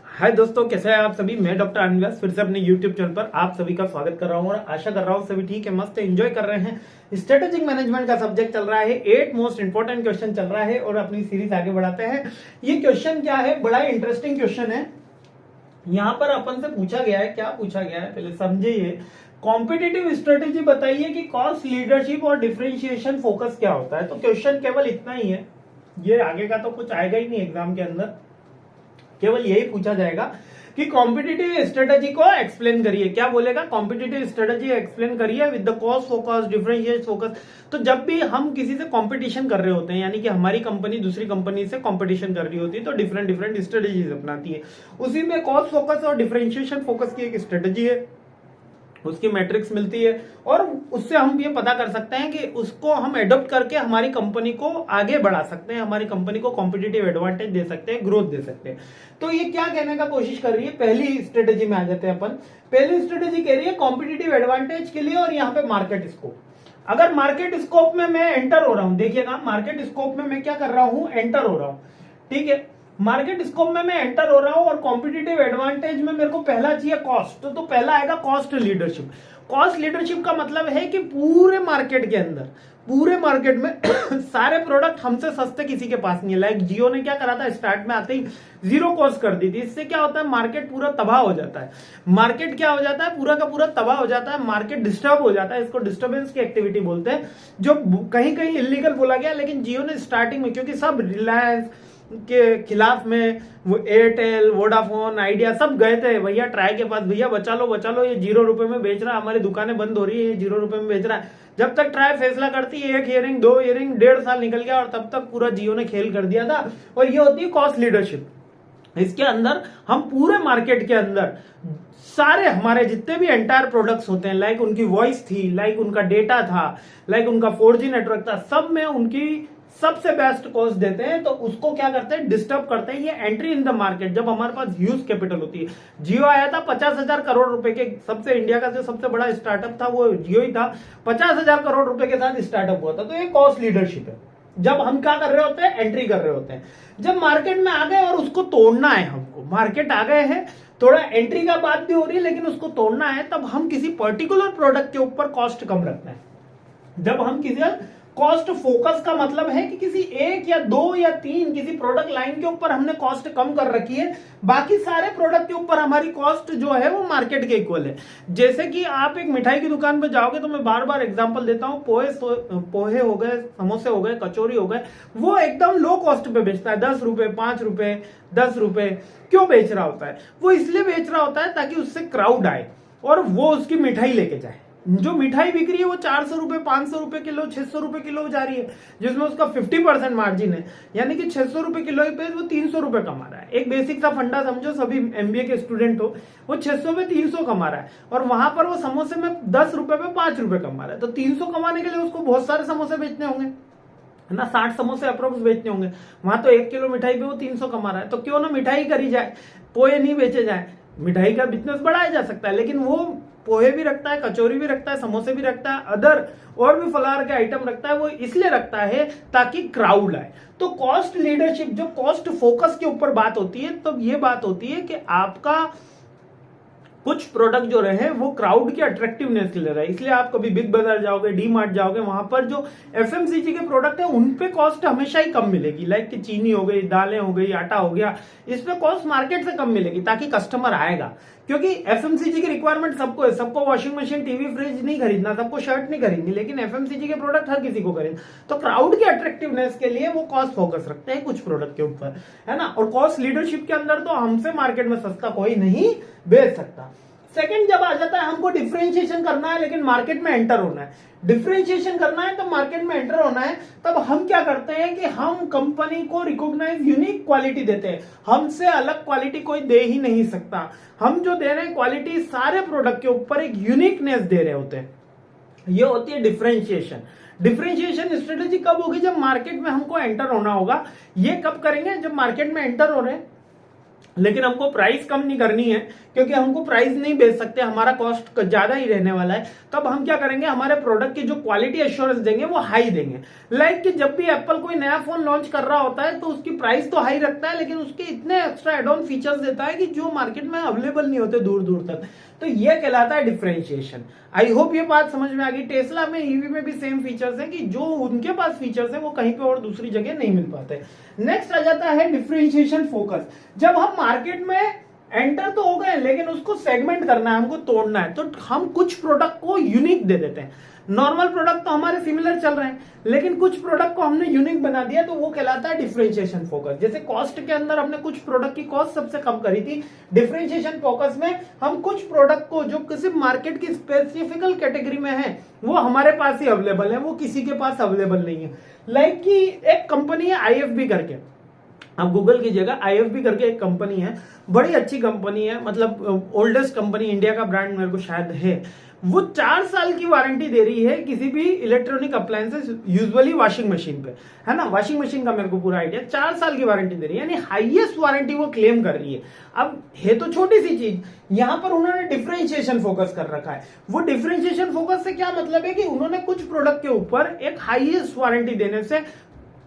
हाय दोस्तों, कैसे हैं आप सभी। मैं डॉक्टर अनव्यास फिर से अपने यूट्यूब चैनल पर आप सभी का स्वागत कर रहा हूं और आशा कर रहा हूं सभी ठीक है, मस्त एंजॉय कर रहे हैं। स्ट्रेटेजिक मैनेजमेंट का सब्जेक्ट चल रहा है, 8 मोस्ट इंपोर्टेंट क्वेश्चन चल रहा है और अपनी सीरीज आगे बढ़ाते हैं। ये क्वेश्चन क्या है, बड़ा इंटरेस्टिंग क्वेश्चन है। यहाँ पर अपन से पूछा गया है, क्या पूछा गया है पहले समझिए। कॉम्पिटिटिव स्ट्रेटेजी बताइए कि कॉस्ट लीडरशिप और डिफरेंशिएशन फोकस क्या होता है। तो क्वेश्चन केवल इतना ही है, ये आगे का तो कुछ आएगा ही नहीं एग्जाम के अंदर। केवल यही पूछा जाएगा कि कॉम्पिटिटिव स्ट्रेटेजी को एक्सप्लेन करिए। क्या बोलेगा, कॉम्पिटिटिव स्ट्रेटेजी एक्सप्लेन करिए with the cost focus, differentiate focus. तो जब भी हम किसी से कंपटीशन कर रहे होते हैं, यानी कि हमारी कंपनी दूसरी कंपनी से कंपटीशन कर रही होती है, तो डिफरेंट डिफरेंट स्ट्रेटेजीज अपनाती है। उसी में कॉस्ट फोकस और डिफरेंशिएशन फोकस की एक स्ट्रेटेजी है, उसकी मैट्रिक्स मिलती है और उससे हम ये पता कर सकते हैं कि उसको हम एडॉप्ट करके हमारी कंपनी को आगे बढ़ा सकते हैं, हमारी कंपनी को कॉम्पिटिटिव एडवांटेज दे सकते हैं, ग्रोथ दे सकते हैं। तो ये क्या कहने का कोशिश कर रही है, पहली स्ट्रेटेजी में आ जाते हैं अपन। पहली स्ट्रेटेजी कह रही है कॉम्पिटिटिव एडवांटेज के लिए, और यहाँ पे मार्केट स्कोप। अगर मार्केट स्कोप में मैं एंटर हो रहा हूं, देखिएगा मार्केट स्कोप में मैं क्या कर रहा हूं, एंटर हो रहा हूं। ठीक है, मार्केट स्कोप में मैं एंटर हो रहा हूं और कॉम्पिटिटिव एडवांटेज में मेरे को पहला चाहिए कॉस्ट। तो पहला आएगा कॉस्ट लीडरशिप। कॉस्ट लीडरशिप का मतलब है कि पूरे मार्केट के अंदर, पूरे मार्केट में सारे प्रोडक्ट हमसे सस्ते किसी के पास नहीं है। लाइक जियो ने क्या करा था, स्टार्ट में आते ही जीरो कॉस्ट कर दी थी। इससे क्या होता है, मार्केट पूरा तबाह हो जाता है। मार्केट क्या हो जाता है, पूरा का पूरा तबाह हो जाता है, मार्केट डिस्टर्ब हो जाता है। इसको डिस्टर्बेंस की एक्टिविटी बोलते हैं, जो कहीं कहीं इलीगल बोला गया। लेकिन जियो ने स्टार्टिंग में, क्योंकि सब रिलायंस के खिलाफ में, वो एयरटेल, वोडाफोन, आइडिया सब गए थे भैया ट्राई के पास, भैया बचा लो, ये 0 रुपए में बेच रहा है, हमारी दुकानें बंद हो रही है, ये 0 रुपए में बेच रहा है। जब तक ट्राई फैसला करती है, 1 ईयरिंग 2 ईयरिंग 1.5 साल निकल गया और तब तक पूरा जियो ने खेल कर दिया था। और ये होती है कॉस्ट लीडरशिप। इसके अंदर हम पूरे मार्केट के अंदर सारे हमारे जितने भी एंटायर प्रोडक्ट्स होते हैं, लाइक उनकी वॉइस थी, लाइक उनका डेटा था, लाइक उनका 4G नेटवर्क था, सब में उनकी सबसे बेस्ट कॉस्ट देते हैं। तो उसको क्या करते हैं, डिस्टर्ब करते हैं। ये एंट्री इन द मार्केट, जब हमारे पास ह्यूज कैपिटल होती है। जियो आया था 50,000 करोड़ रुपए के, सबसे इंडिया का जो सबसे बड़ा स्टार्टअप था वो जियो ही था। 50,000 करोड़ रुपए के साथ स्टार्टअप हुआ था। तो ये कॉस्ट लीडरशिप है। जब हम क्या कर रहे होते हैं, एंट्री कर रहे होते हैं। जब मार्केट में आ गए और उसको तोड़ना है हमको, मार्केट आ गए हैं, थोड़ा एंट्री का बात भी हो रही है लेकिन उसको तोड़ना है, तब हम किसी पर्टिकुलर प्रोडक्ट के ऊपर कॉस्ट कम रखते हैं। जब हम किसी कॉस्ट फोकस का मतलब है कि किसी 1 या 2 या 3 किसी प्रोडक्ट लाइन के ऊपर हमने कॉस्ट कम कर रखी है, बाकी सारे प्रोडक्ट के ऊपर हमारी कॉस्ट जो है वो मार्केट के इक्वल है। जैसे कि आप एक मिठाई की दुकान पे जाओगे, तो मैं बार बार एग्जांपल देता हूं, पोहे हो गए, समोसे हो गए, कचौरी हो गए, वो एकदम लो कॉस्ट पे बेचता है। 10 रुपए, 5 रुपए, 10 रुपए क्यों बेच रहा होता है? वो इसलिए बेच रहा होता है ताकि उससे क्राउड आए और वो उसकी मिठाई लेके जाए। जो मिठाई बिक रही है वो 400 रुपए, 500 रुपए किलो, 600 रुपए किलो जा रही है, जिसमें उसका 50% मार्जिन है। यानी कि 600 रुपए किलो पे वो 300 रुपए कमा रहा है। एक बेसिक सा फंडा समझो, सभी एमबीए के स्टूडेंट हो, वो 600 पे 300 कमा रहा है और वहां पर वो समोसे में 10 रुपए पे 5 रुपए कमा रहा है। तो 300 कमाने के लिए उसको बहुत सारे समोसे बेचने होंगे, है ना, 60 समोसे अप्रोक्स बेचने होंगे। वहां तो 1 किलो मिठाई पे वो 300 कमा रहा है। तो क्यों ना मिठाई करी जाए, पोहे नहीं बेचे जाए। मिठाई का बिजनेस बढ़ाया जा सकता है, लेकिन वो पोहे भी रखता है, कचौरी भी रखता है, समोसे भी रखता है, अदर और भी फलार के आइटम रखता है। वो इसलिए रखता है ताकि क्राउड आए। तो कॉस्ट लीडरशिप, जो कॉस्ट फोकस के ऊपर बात होती है, तब ये बात होती है कि आपका कुछ प्रोडक्ट जो रहे वो क्राउड की अट्रैक्टिवनेस के लिए रहे। इसलिए आप कभी बिग बाजार जाओगे, डी मार्ट जाओगे, वहां पर जो एफएमसीजी के प्रोडक्ट है उन पे कॉस्ट हमेशा ही कम मिलेगी। लाइक कि चीनी हो गई, दालें हो गई, आटा हो गया, इस पे कॉस्ट मार्केट से कम मिलेगी ताकि कस्टमर आएगा। क्योंकि एफएमसीजी की रिक्वायरमेंट सबको है, सबको वॉशिंग मशीन, टीवी, फ्रिज नहीं खरीदना, सबको शर्ट नहीं खरीदनी, लेकिन एफएमसीजी के प्रोडक्ट हर किसी को खरीद। तो क्राउड की अट्रैक्टिवनेस के लिए वो कॉस्ट फोकस रखते हैं कुछ प्रोडक्ट के ऊपर, है ना। और कॉस्ट लीडरशिप के अंदर तो हमसे मार्केट में सस्ता कोई नहीं बेच सकता। सेकंड जब आ जाता है, हमको डिफरेंशिएशन करना है लेकिन मार्केट में एंटर होना है। डिफरेंशिएशन करना है तो मार्केट में एंटर होना है, तब हम क्या करते हैं कि हम कंपनी को रिकॉग्नाइज यूनिक क्वालिटी देते हैं। हमसे अलग क्वालिटी कोई दे ही नहीं सकता। हम जो दे रहे हैं क्वालिटी, सारे प्रोडक्ट के ऊपर एक यूनिकनेस दे रहे होते हैं। ये होती है डिफरेंशिएशन। डिफरेंशिएशन स्ट्रेटेजी कब होगी, जब मार्केट में हमको एंटर होना होगा। ये कब करेंगे, जब मार्केट में एंटर हो रहे हैं लेकिन हमको प्राइस कम नहीं करनी है, क्योंकि हमको प्राइस नहीं बेच सकते, हमारा कॉस्ट ज्यादा ही रहने वाला है। तब हम क्या करेंगे, हमारे प्रोडक्ट की जो क्वालिटी एश्योरेंस देंगे वो हाई देंगे। लाइक कि जब भी एप्पल कोई नया फोन लॉन्च कर रहा होता है तो उसकी प्राइस तो हाई रखता है, लेकिन उसके इतने एक्स्ट्रा एड ऑन फीचर्स देता है कि जो मार्केट में अवेलेबल नहीं होते दूर दूर तक। तो ये कहलाता है डिफरेंशिएशन। आई होप ये बात समझ में आ गई। टेस्ला में, ईवी में भी सेम फीचर्स हैं कि जो उनके पास फीचर्स हैं वो कहीं पे और दूसरी जगह नहीं मिल पाते। नेक्स्ट आ जाता है डिफरेंशिएशन फोकस। जब हम मार्केट में एंटर तो हो गए, लेकिन उसको सेगमेंट करना है, हमको तोड़ना है, तो हम कुछ प्रोडक्ट को यूनिक दे देते हैं। नॉर्मल प्रोडक्ट तो हमारे सिमिलर चल रहे हैं, लेकिन कुछ प्रोडक्ट को हमने यूनिक बना दिया, तो वो कहलाता है डिफरेंशिएशन फोकस। जैसे कॉस्ट के अंदर हमने कुछ प्रोडक्ट की कॉस्ट सबसे कम करी थी, डिफरेंशिएशन फोकस में हम कुछ प्रोडक्ट को जो किसी मार्केट की स्पेसिफिकल कैटेगरी में है वो हमारे पास ही अवेलेबल है, वो किसी के पास अवेलेबल नहीं है। लाइक कि एक कंपनी है IFB करके, आप गूगल कीजिएगा, IFB करके एक कंपनी है, बड़ी अच्छी कंपनी है, मतलब ओल्डेस्ट कंपनी, इंडिया का ब्रांड मेरे को शायद है। वो 4 साल की वारंटी दे रही है किसी भी electronic appliances, usually washing machine पे, है ना, वॉशिंग मशीन का मेरे को पूरा आइडिया। 4 साल की वारंटी दे रही है, यानी हाईएस्ट वारंटी वो क्लेम कर रही है। अब है तो छोटी सी चीज, यहां पर उन्होंने डिफरेंशिएशन फोकस कर रखा है। वो डिफरेंशिएशन फोकस से क्या मतलब है कि उन्होंने कुछ प्रोडक्ट के ऊपर एक हाईएस्ट वारंटी देने से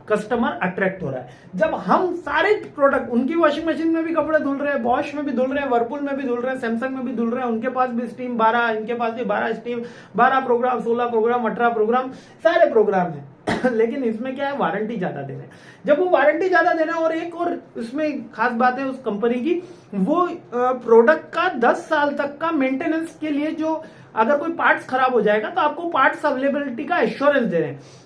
कस्टमर अट्रैक्ट हो रहा है। जब हम सारे प्रोडक्ट, उनकी वॉशिंग मशीन में भी कपड़े धुल रहे हैं, बॉश में भी धुल रहे हैं, वर्लपूल में भी धुल रहे हैं, सैमसंग में भी धुल रहे हैं, उनके पास भी स्टीम 12, इनके पास भी 12 स्टीम, 12 प्रोग्राम, 16 प्रोग्राम, 18 प्रोग्राम, सारे प्रोग्राम है। लेकिन इसमें क्या है, वारंटी ज्यादा दे रहे हैं। जब वो वारंटी ज्यादा दे रहे हैं, और एक और इसमें खास बात है उस कंपनी की, वो प्रोडक्ट का 10 साल तक का मेंटेनेंस के लिए, जो अगर कोई पार्ट्स खराब हो जाएगा तो आपको पार्ट्स अवेलेबिलिटी का एश्योरेंस दे रहे हैं।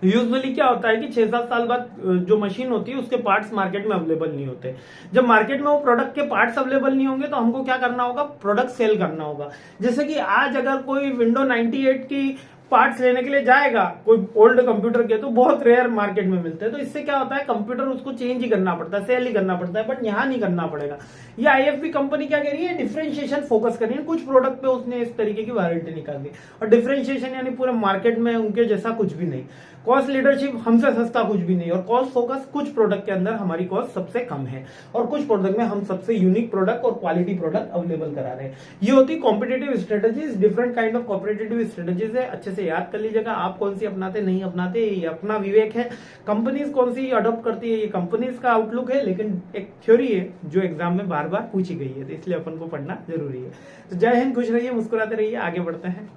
यूजुअली क्या होता है कि 6-7 साल बाद जो मशीन होती है उसके पार्ट्स मार्केट में अवेलेबल नहीं होते। जब मार्केट में वो प्रोडक्ट के पार्ट्स अवेलेबल नहीं होंगे तो हमको क्या करना होगा, प्रोडक्ट सेल करना होगा। जैसे कि आज अगर कोई विंडो 98 की पार्ट्स लेने के लिए जाएगा कोई ओल्ड कंप्यूटर के, तो बहुत रेयर मार्केट में मिलते हैं। तो इससे क्या होता है, कंप्यूटर उसको चेंज ही करना पड़ता है, सेल ही करना पड़ता है, बट यहाँ नहीं करना पड़ेगा। ये IFB कंपनी क्या कह रही है, डिफरेंशिएशन फोकस कर रही है। कुछ प्रोडक्ट पे उसने इस तरीके की वारंटी निकाल दी, और डिफरेंशिएशन यानी पूरे मार्केट में उनके जैसा कुछ भी नहीं, कॉस्ट लीडरशिप हमसे सस्ता कुछ भी नहीं, और कॉस्ट फोकस, कुछ प्रोडक्ट के अंदर हमारी कॉस्ट सबसे कम है, और कुछ प्रोडक्ट में हम सबसे यूनिक प्रोडक्ट और क्वालिटी प्रोडक्ट अवेलेबल करा रहे हैं। ये होती competitive strategies, different kind of competitive strategies है। अच्छे से याद कर लीजिएगा, आप कौन सी अपनाते नहीं अपनाते ये अपना विवेक है, कंपनीज कौन सी अडॉप्ट करती है ये कंपनीज का आउटलुक है, लेकिन एक थ्योरी है जो एग्जाम में बार बार पूछी गई है, तो इसलिए अपन को पढ़ना जरूरी है। तो जय हिंद, खुश रहिए, मुस्कुराते रहिए, आगे बढ़ते हैं।